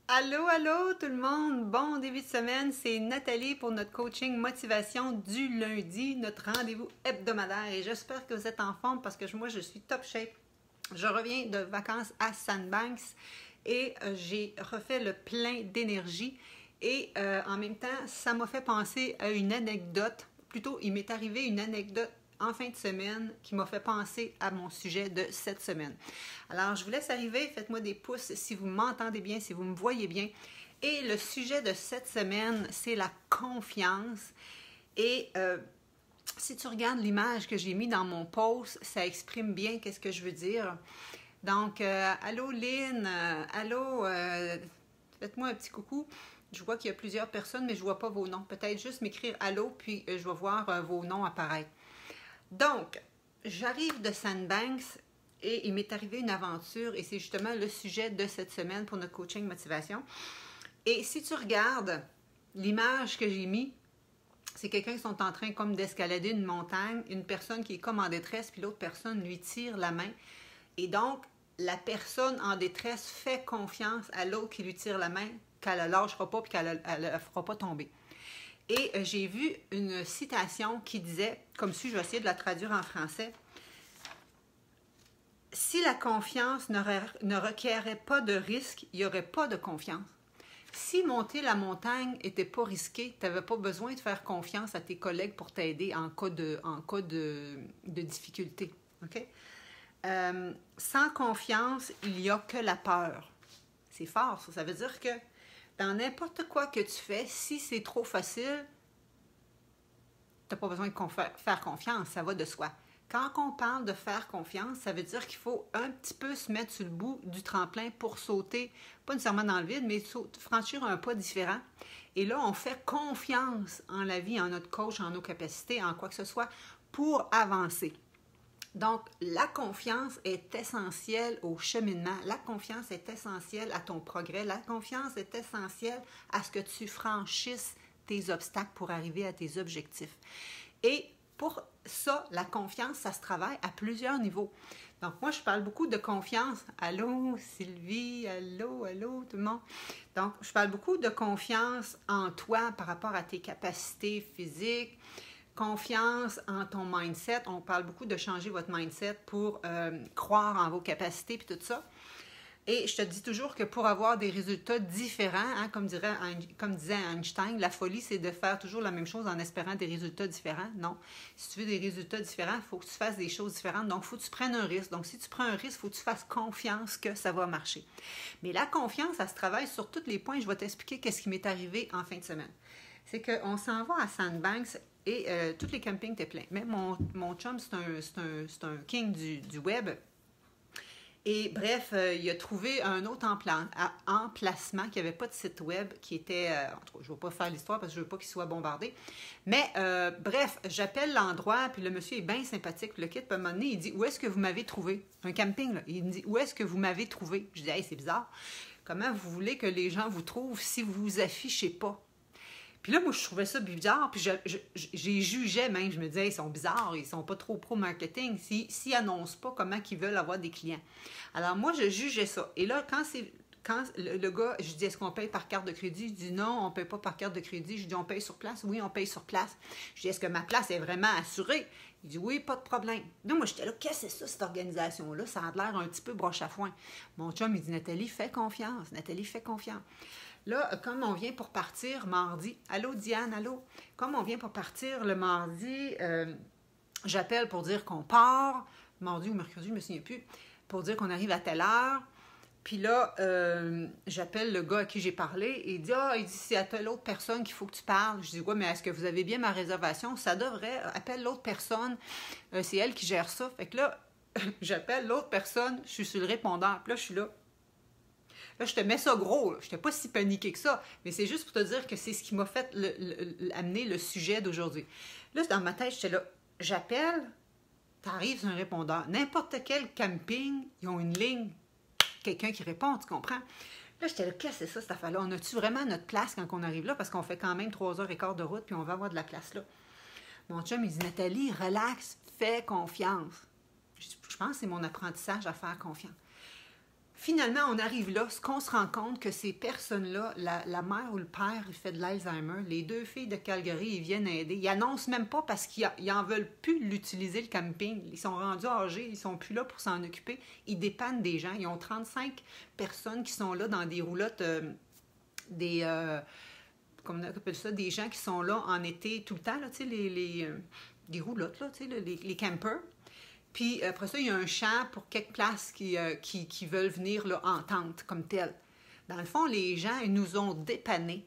Allô, allô tout le monde! Bon début de semaine, c'est Nathalie pour notre coaching motivation du lundi, notre rendez-vous hebdomadaire et j'espère que vous êtes en forme parce que moi je suis top shape. Je reviens de vacances à Sandbanks et j'ai refait le plein d'énergie et en même temps ça m'a fait penser à une anecdote, plutôt il m'est arrivé une anecdote en fin de semaine qui m'a fait penser à mon sujet de cette semaine. Alors, je vous laisse arriver, faites-moi des pouces si vous m'entendez bien, si vous me voyez bien. Et le sujet de cette semaine, c'est la confiance. Et si tu regardes l'image que j'ai mis dans mon post, ça exprime bien qu'est-ce que je veux dire. Donc, allô Lynn, allô, faites-moi un petit coucou. Je vois qu'il y a plusieurs personnes, mais je ne vois pas vos noms. Peut-être juste m'écrire allô, puis je vais voir vos noms apparaître. Donc, j'arrive de Sandbanks et il m'est arrivé une aventure et c'est justement le sujet de cette semaine pour notre coaching motivation. Et si tu regardes l'image que j'ai mis, c'est quelqu'un qui sont en train comme d'escalader une montagne, une personne qui est comme en détresse, puis l'autre personne lui tire la main. Et donc, la personne en détresse fait confiance à l'autre qui lui tire la main, qu'elle ne lâchera pas et qu'elle ne la fera pas tomber. Et j'ai vu une citation qui disait, comme si je vais essayer de la traduire en français, « Si la confiance ne requérait pas de risque, il n'y aurait pas de confiance. Si monter la montagne n'était pas risqué, tu n'avais pas besoin de faire confiance à tes collègues pour t'aider en cas de difficulté. Okay? Sans confiance, il n'y a que la peur. » C'est fort, ça. Ça veut dire que dans n'importe quoi que tu fais, si c'est trop facile, tu n'as pas besoin de faire confiance, ça va de soi. Quand on parle de faire confiance, ça veut dire qu'il faut un petit peu se mettre sur le bout du tremplin pour sauter, pas nécessairement dans le vide, mais franchir un pas différent. Et là, on fait confiance en la vie, en notre coach, en nos capacités, en quoi que ce soit, pour avancer. Donc, la confiance est essentielle au cheminement. La confiance est essentielle à ton progrès. La confiance est essentielle à ce que tu franchisses tes obstacles pour arriver à tes objectifs. Et pour ça, la confiance, ça se travaille à plusieurs niveaux. Donc, moi, je parle beaucoup de confiance. Allô, Sylvie, allô, allô, tout le monde. Donc, je parle beaucoup de confiance en toi par rapport à tes capacités physiques, confiance en ton mindset. On parle beaucoup de changer votre mindset pour croire en vos capacités et tout ça. Et je te dis toujours que pour avoir des résultats différents, hein, comme disait Einstein, la folie, c'est de faire toujours la même chose en espérant des résultats différents. Non. Si tu veux des résultats différents, il faut que tu fasses des choses différentes. Donc, il faut que tu prennes un risque. Donc, si tu prends un risque, il faut que tu fasses confiance que ça va marcher. Mais la confiance, ça se travaille sur tous les points. Je vais t'expliquer qu'est-ce qui m'est arrivé en fin de semaine. C'est qu'on s'en va à Sandbanks et tous les campings étaient pleins. Mais mon chum, c'est un king du web. Et bref, il a trouvé un autre emplacement qui n'avait pas de site web, qui était... en tout cas, je ne vais pas faire l'histoire parce que je ne veux pas qu'il soit bombardé. Mais bref, j'appelle l'endroit, puis le monsieur est bien sympathique. Le kit peut un moment donné, il dit « Où est-ce que vous m'avez trouvé? » Un camping, là. Il me dit « Où est-ce que vous m'avez trouvé? » Je dis « Hey, c'est bizarre. Comment vous voulez que les gens vous trouvent si vous ne vous affichez pas? » Puis là, moi, je trouvais ça bizarre, puis j'ai jugeais même. Je me disais, ils sont bizarres, ils sont pas trop pro-marketing. S'ils annoncent pas comment ils veulent avoir des clients. Alors, moi, je jugeais ça. Et là, quand le gars, je dis, est-ce qu'on paye par carte de crédit? Il dit, non, on ne paye pas par carte de crédit. Je dis, on paye sur place? Oui, on paye sur place. Je dis, est-ce que ma place est vraiment assurée? Il dit, oui, pas de problème. Là, moi, j'étais là, qu'est-ce que c'est ça, cette organisation-là? Ça a l'air un petit peu broche à foin. Mon chum, il dit, Nathalie, fais confiance. Nathalie, fais confiance. Là, comme on vient pour partir mardi, allô Diane, allô, comme on vient pour partir le mardi, j'appelle pour dire qu'on part, mardi ou mercredi, je ne me souviens plus, pour dire qu'on arrive à telle heure. Puis là, j'appelle le gars à qui j'ai parlé et il dit, c'est à telle autre personne qu'il faut que tu parles. Je dis, ouais, mais est-ce que vous avez bien ma réservation? Ça devrait, appelle l'autre personne, c'est elle qui gère ça. Fait que là, j'appelle l'autre personne, je suis sur le répondeur, puis là, je suis là. Là, je te mets ça gros. Je n'étais pas si paniquée que ça, mais c'est juste pour te dire que c'est ce qui m'a fait amener le sujet d'aujourd'hui. Là, dans ma tête, j'étais là, j'appelle, tu arrives sur un répondeur. N'importe quel camping, ils ont une ligne, quelqu'un qui répond, tu comprends? Là, j'étais là, qu'est-ce que c'est ça, cette affaire-là? On a-tu vraiment notre place quand on arrive là? Parce qu'on fait quand même 3h15 de route, puis on va avoir de la place là. Mon chum, il dit, Nathalie, relax, fais confiance. Je pense que c'est mon apprentissage à faire confiance. Finalement, on arrive là, ce qu'on se rend compte que ces personnes-là, la mère ou le père, il fait de l'Alzheimer, les deux filles de Calgary, ils viennent aider. Ils annoncent même pas parce qu'ils en veulent plus l'utiliser, le camping. Ils sont rendus âgés, ils sont plus là pour s'en occuper. Ils dépannent des gens. Ils ont 35 personnes qui sont là dans des roulottes, comme on appelle ça, des gens qui sont là en été tout le temps, là, tu sais, des roulottes, là, tu sais, les campers. Puis après ça, il y a un champ pour quelques places qui veulent venir là, en tente comme tel. Dans le fond, les gens, ils nous ont dépannés.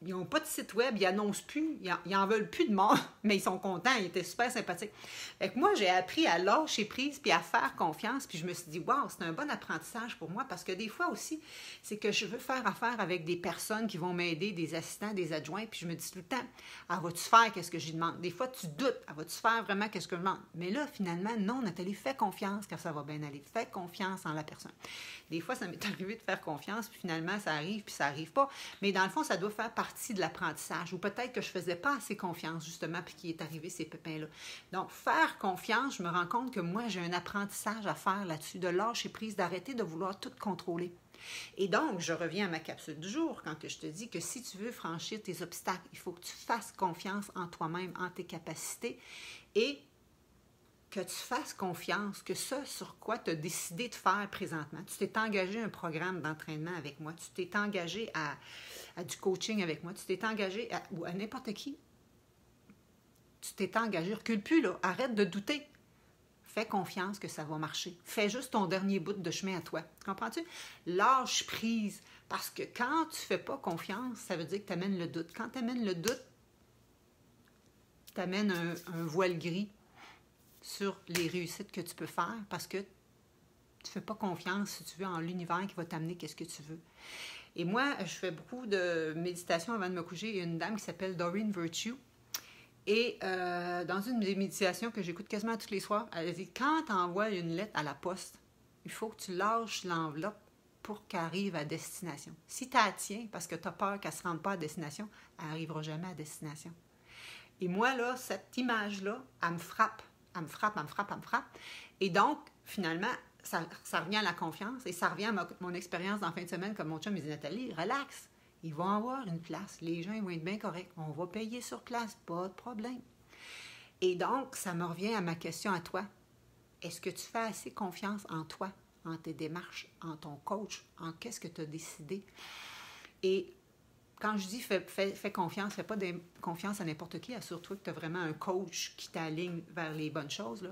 Ils n'ont pas de site web, ils n'annoncent plus, ils en veulent plus de mort, mais ils sont contents, ils étaient super sympathiques. Fait que moi, j'ai appris à lâcher prise puis à faire confiance, puis je me suis dit, waouh, c'est un bon apprentissage pour moi, parce que des fois aussi, c'est que je veux faire affaire avec des personnes qui vont m'aider, des assistants, des adjoints, puis je me dis tout le temps, ah, vas-tu faire qu'est-ce que j'y demande? Des fois, tu doutes, ah, vas-tu faire vraiment qu'est-ce que je demande? Mais là, finalement, non, Nathalie, fais confiance car ça va bien aller, fais confiance en la personne. Des fois, ça m'est arrivé de faire confiance, puis finalement, ça arrive, puis ça n'arrive pas. Mais dans le fond, ça doit faire partie de l'apprentissage. Ou peut-être que je ne faisais pas assez confiance, justement, puis qu'il est arrivé ces pépins-là. Donc, faire confiance, je me rends compte que moi, j'ai un apprentissage à faire là-dessus, de lâcher prise, d'arrêter de vouloir tout contrôler. Et donc, je reviens à ma capsule du jour quand je te dis que si tu veux franchir tes obstacles, il faut que tu fasses confiance en toi-même, en tes capacités et que tu fasses confiance que ce sur quoi tu as décidé de faire présentement. Tu t'es engagé à un programme d'entraînement avec moi, tu t'es engagé à du coaching avec moi, tu t'es engagé ou à n'importe qui. Tu t'es engagé, recule plus, là, arrête de douter. Fais confiance que ça va marcher. Fais juste ton dernier bout de chemin à toi. Comprends-tu? Lâche prise. Parce que quand tu ne fais pas confiance, ça veut dire que tu amènes le doute. Quand tu amènes le doute, tu amènes un voile gris sur les réussites que tu peux faire parce que tu ne fais pas confiance, si tu veux, en l'univers qui va t'amener qu'est-ce que tu veux. Et moi, je fais beaucoup de méditation avant de me coucher. Il y a une dame qui s'appelle Doreen Virtue. Et dans une des méditations que j'écoute quasiment tous les soirs, elle dit, quand tu envoies une lettre à la poste, il faut que tu lâches l'enveloppe pour qu'elle arrive à destination. Si tu la tiens parce que tu as peur qu'elle ne se rende pas à destination, elle n'arrivera jamais à destination. Et moi, là, cette image-là, elle me frappe. Elle me frappe, elle me frappe, elle me frappe. Et donc, finalement, ça revient à la confiance et ça revient à mon expérience dans la fin de semaine, comme mon chum me dit, Nathalie, relax, ils vont avoir une place, les gens ils vont être bien corrects, on va payer sur place, pas de problème. Et donc, ça me revient à ma question à toi. Est-ce que tu fais assez confiance en toi, en tes démarches, en ton coach, en qu'est-ce que tu as décidé? Et quand je dis fais confiance, fais pas confiance à n'importe qui, assure-toi que tu as vraiment un coach qui t'aligne vers les bonnes choses, là.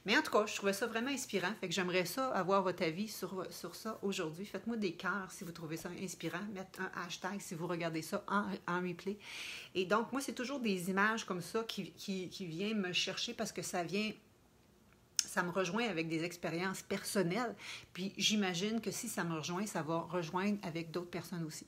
Mais en tout cas, je trouvais ça vraiment inspirant. Fait que j'aimerais ça avoir votre avis sur ça aujourd'hui. Faites-moi des cœurs si vous trouvez ça inspirant. Mettez un hashtag si vous regardez ça en replay. Et donc, moi, c'est toujours des images comme ça qui viennent me chercher parce que ça me rejoint avec des expériences personnelles. Puis j'imagine que si ça me rejoint, ça va rejoindre avec d'autres personnes aussi.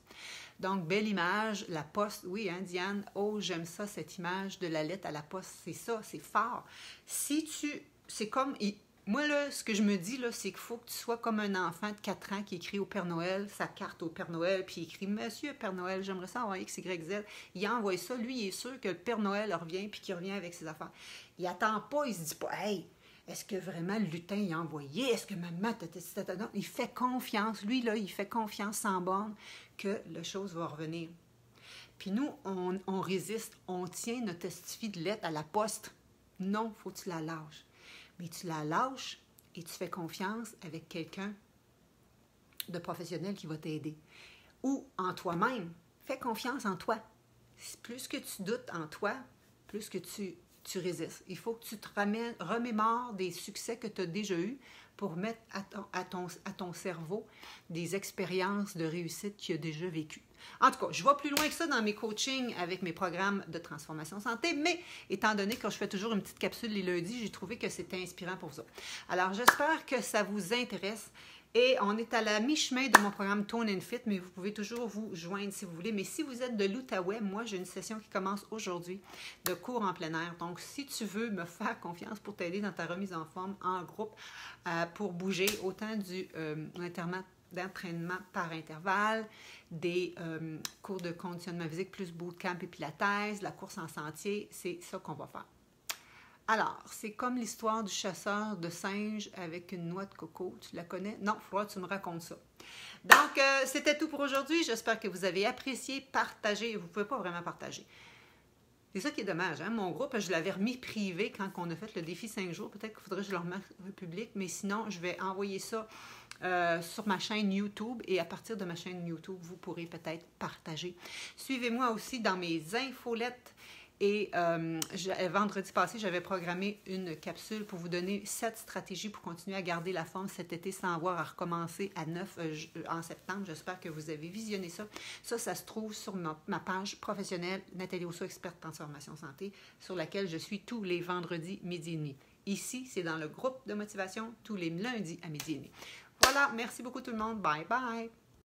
Donc, belle image, la poste, oui, hein, Diane, oh, j'aime ça, cette image de la lettre à la poste, c'est ça, c'est fort. C'est comme, moi, là, ce que je me dis, là, c'est qu'il faut que tu sois comme un enfant de 4 ans qui écrit au Père Noël, sa carte au Père Noël, puis il écrit « Monsieur Père Noël, j'aimerais ça avoir X, Y, Z ». Il envoie ça, lui, il est sûr que le Père Noël revient, puis qu'il revient avec ses affaires. Il attend pas, il se dit pas « Hey, est-ce que vraiment le lutin il a envoyé? Est-ce que maman... » Non, il fait confiance. Lui, là, il fait confiance sans borne que la chose va revenir. Puis nous, on résiste. On tient notre testifie de lettre à la poste. Non, il faut que tu la lâches. Mais tu la lâches et tu fais confiance avec quelqu'un de professionnel qui va t'aider. Ou en toi-même. Fais confiance en toi. Plus que tu doutes en toi, plus que tu résistes. Il faut que tu te remémores des succès que tu as déjà eus pour mettre à ton cerveau des expériences de réussite qu'il a déjà vécues. En tout cas, je vais plus loin que ça dans mes coachings avec mes programmes de transformation santé, mais étant donné que je fais toujours une petite capsule les lundis, j'ai trouvé que c'était inspirant pour vous autres. Alors, j'espère que ça vous intéresse. Et on est à la mi-chemin de mon programme Tone and Fit, mais vous pouvez toujours vous joindre si vous voulez. Mais si vous êtes de l'Outaouais, moi, j'ai une session qui commence aujourd'hui de cours en plein air. Donc, si tu veux me faire confiance pour t'aider dans ta remise en forme en groupe, pour bouger autant du d'entraînement par intervalle, des cours de conditionnement physique plus bootcamp et pilates, la course en sentier, c'est ça qu'on va faire. Alors, c'est comme l'histoire du chasseur de singes avec une noix de coco. Tu la connais? Non, il faudra que tu me racontes ça. Donc, c'était tout pour aujourd'hui. J'espère que vous avez apprécié, partagé. Vous ne pouvez pas vraiment partager. C'est ça qui est dommage. Hein? Mon groupe, je l'avais remis privé quand on a fait le défi 5 jours. Peut-être qu'il faudrait que je le remette public, mais sinon, je vais envoyer ça sur ma chaîne YouTube. Et à partir de ma chaîne YouTube, vous pourrez peut-être partager. Suivez-moi aussi dans mes infolettes. Et vendredi passé, j'avais programmé une capsule pour vous donner 7 stratégies pour continuer à garder la forme cet été sans avoir à recommencer à 9 en septembre. J'espère que vous avez visionné ça. Ça se trouve sur ma page professionnelle Nathalie Rousseau, experte transformation santé, sur laquelle je suis tous les vendredis midi et demi. Ici, c'est dans le groupe de motivation tous les lundis à midi et demi. Voilà, merci beaucoup tout le monde. Bye bye!